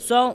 100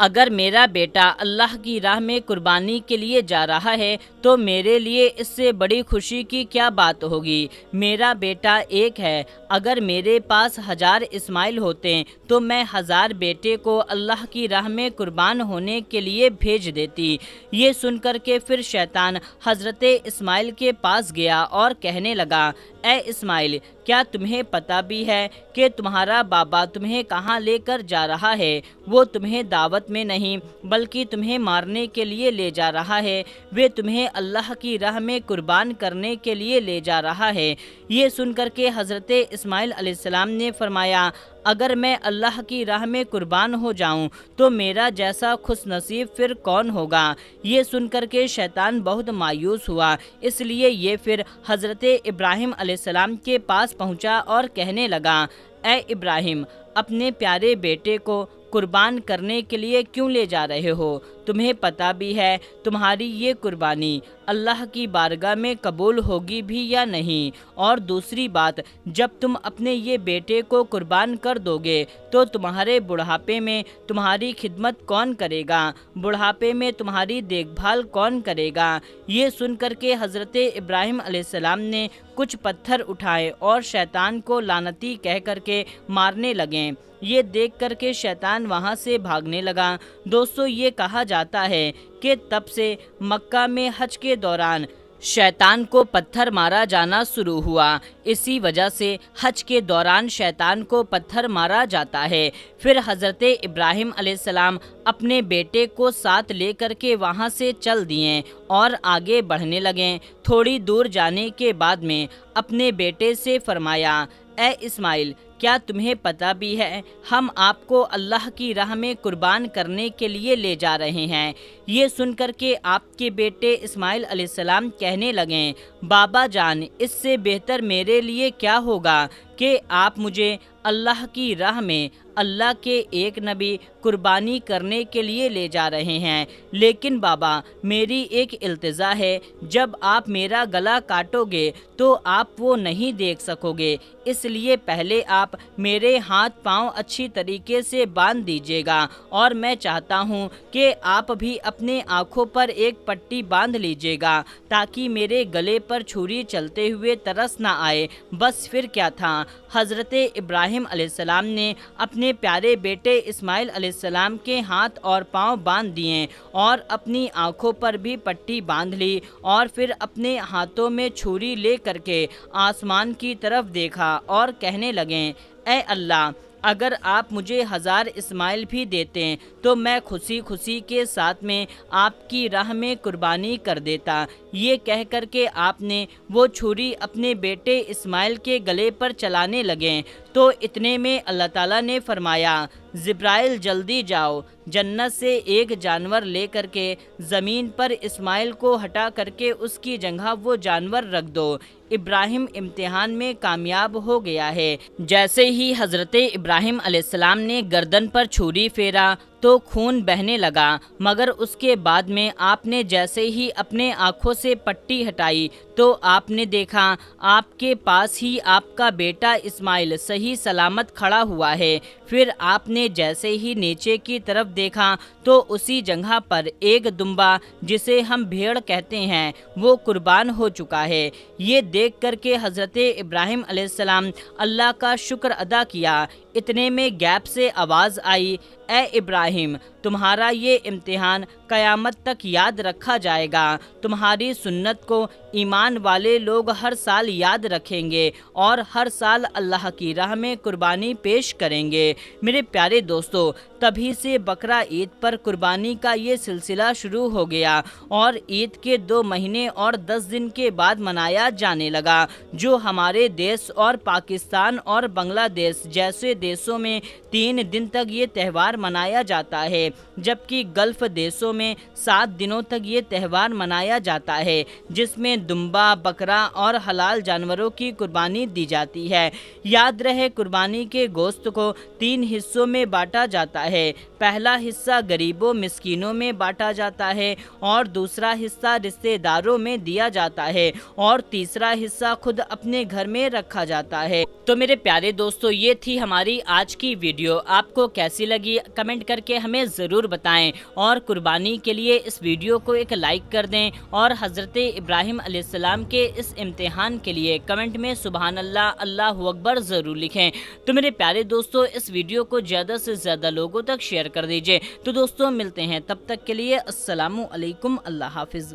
اگر میرا بیٹا اللہ کی راہ میں قربانی کے لیے جا رہا ہے تو میرے لیے اس سے بڑی خوشی کی کیا بات ہوگی۔ میرا بیٹا ایک ہے، اگر میرے پاس 1000 اسماعیل ہوتے تو میں 1000 بیٹے کو اللہ کی راہ میں قربان ہونے کے لیے بھیج دیتی۔ یہ سن کر کے پھر شیطان حضرت اسماعیل کے پاس گیا اور کہنے لگا، اے اسماعیل، کیا تمہیں پتہ بھی ہے کہ تمہارا بابا تمہیں کہاں لے کر جا رہا ہے؟ وہ تمہیں دعوت میں نہیں بلکہ تمہیں مارنے کے لیے لے جا رہا ہے، وہ تمہیں اللہ کی راہ میں قربان کرنے کے لیے لے جا رہا ہے۔ یہ سن کر کے حضرت اسماعیل علیہ السلام نے فرمایا، اگر میں اللہ کی راہ میں قربان ہو جاؤں تو میرا جیسا خوش نصیب پھر کون ہوگا؟ یہ سن کر کے شیطان بہت مایوس ہوا، اس لیے یہ پھر حضرت ابراہیم علیہ السلام کے پاس پہنچا اور کہنے لگا، اے ابراہیم، اپنے پیارے بیٹے کو قربان کرنے کے لیے کیوں لے جا رہے ہو؟ تمہیں پتہ بھی ہے تمہاری یہ قربانی اللہ کی بارگاہ میں قبول ہوگی بھی یا نہیں؟ اور دوسری بات، جب تم اپنے یہ بیٹے کو قربان کر دو گے تو تمہارے بڑھاپے میں تمہاری خدمت کون کرے گا؟ بڑھاپے میں تمہاری دیکھ بھال کون کرے گا؟ یہ سن کر کے حضرت ابراہیم علیہ السلام نے کچھ پتھر اٹھائے اور شیطان کو لعنتی کہہ کر کے مارنے لگے۔ یہ دیکھ کر کے شیطان وہاں سے بھاگنے لگا۔ دوستو، یہ کہا جاتا ہے کہ تب سے مکہ میں حج کے دوران شیطان کو پتھر مارا جانا شروع ہوا۔ اسی وجہ سے حج کے دوران شیطان کو پتھر مارا جاتا ہے۔ پھر حضرت ابراہیم علیہ السلام اپنے بیٹے کو ساتھ لے کر کے وہاں سے چل دیے اور آگے بڑھنے لگے۔ تھوڑی دور جانے کے بعد میں اپنے بیٹے سے فرمایا، اے اسماعیل، کیا تمہیں پتہ بھی ہے ہم آپ کو اللہ کی راہ میں قربان کرنے کے لیے لے جا رہے ہیں؟ یہ سن کر کے آپ کے بیٹے اسماعیل علیہ السلام کہنے لگے، بابا جان، اس سے بہتر میرے لیے کیا ہوگا کہ آپ مجھے اللہ کی راہ میں اللہ کے ایک نبی قربانی کرنے کے لیے لے جا رہے ہیں۔ لیکن بابا، میری ایک التجا ہے، جب آپ میرا گلا کاٹو گے تو آپ وہ نہیں دیکھ سکو گے، اس لیے پہلے آپ میرے ہاتھ پاؤں اچھی طریقے سے باندھ دیجیے گا، اور میں چاہتا ہوں کہ آپ بھی اپنے آنکھوں پر ایک پٹی باندھ لیجیے گا تاکہ میرے گلے پر چھری چلتے ہوئے ترس نہ آئے۔ بس پھر کیا تھا، حضرت ابراہیم علیہ السلام نے اپنے پیارے بیٹے اسماعیل علیہ السلام کے ہاتھ اور پاؤں باندھ دیے اور اپنی آنکھوں پر بھی پٹی باندھ لی، اور پھر اپنے ہاتھوں میں چھری لے کر کے آسمان کی طرف دیکھا اور کہنے لگے، اے اللہ، اگر آپ مجھے 1000 اسماعیل بھی دیتے تو میں خوشی خوشی کے ساتھ میں آپ کی راہ میں قربانی کر دیتا۔ یہ کہہ کر کے آپ نے وہ چھری اپنے بیٹے اسماعیل کے گلے پر چلانے لگے تو اتنے میں اللہ تعالیٰ نے فرمایا، جبرائیل جلدی جاؤ، جنت سے ایک جانور لے کر کے زمین پر اسماعیل کو ہٹا کر کے اس کی جگہ وہ جانور رکھ دو۔ ابراہیم امتحان میں کامیاب ہو گیا ہے۔ جیسے ہی حضرت ابراہیم علیہ السلام نے گردن پر چھری پھیرا تو خون بہنے لگا، مگر اس کے بعد میں آپ نے جیسے ہی اپنے آنکھوں سے پٹی ہٹائی تو آپ نے دیکھا آپ کے پاس ہی آپ کا بیٹا اسماعیل صحیح سلامت کھڑا ہوا ہے۔ پھر آپ نے جیسے ہی نیچے کی طرف دیکھا تو اسی جگہ پر ایک دمبا، جسے ہم بھیڑ کہتے ہیں، وہ قربان ہو چکا ہے۔ یہ دیکھ کر کے حضرت ابراہیم علیہ السلام اللہ کا شکر ادا کیا۔ اتنے میں گیپ سے آواز آئی، اے ابراہیم، تمہارا یہ امتحان قیامت تک یاد رکھا جائے گا۔ تمہاری سنت کو ایمان والے لوگ ہر سال یاد رکھیں گے اور ہر سال اللہ کی راہ میں قربانی پیش کریں گے۔ میرے پیارے دوستو، تبھی سے بقرہ عید پر قربانی کا یہ سلسلہ شروع ہو گیا اور عید کے 2 مہینے اور 10 دن کے بعد منایا جانے لگا، جو ہمارے دیش اور پاکستان اور بنگلہ دیش جیسے دیشوں میں 3 دن تک یہ تہوار منایا جاتا ہے، جبکہ گلف دیشوں میں 7 دنوں تک یہ تہوار منایا جاتا ہے، جس میں دمبا، بکرا اور حلال جانوروں کی قربانی دی جاتی ہے۔ یاد رہے، قربانی کے گوشت کو 3 حصوں میں بانٹا جاتا ہے۔ پہلا حصہ غریبوں مسکینوں میں بانٹا جاتا ہے، اور دوسرا حصہ رشتہ داروں میں دیا جاتا ہے، اور تیسرا حصہ خود اپنے گھر میں رکھا جاتا ہے۔ تو میرے پیارے دوستو، یہ تھی ہماری آج کی ویڈیو۔ آپ کو کیسی لگی کمنٹ کر کے ہمیں ضرور ضرور بتائیں اور قربانی کے لیے اس ویڈیو کو ایک لائک کر دیں اور حضرت ابراہیم علیہ السلام کے اس امتحان کے لیے کمنٹ میں سبحان اللہ اللہ اکبر ضرور لکھیں۔ تو میرے پیارے دوستو اس ویڈیو کو زیادہ سے زیادہ لوگوں تک شیئر کر دیجئے۔ تو دوستو ملتے ہیں تب تک کے لیے السلام علیکم، اللہ حافظ۔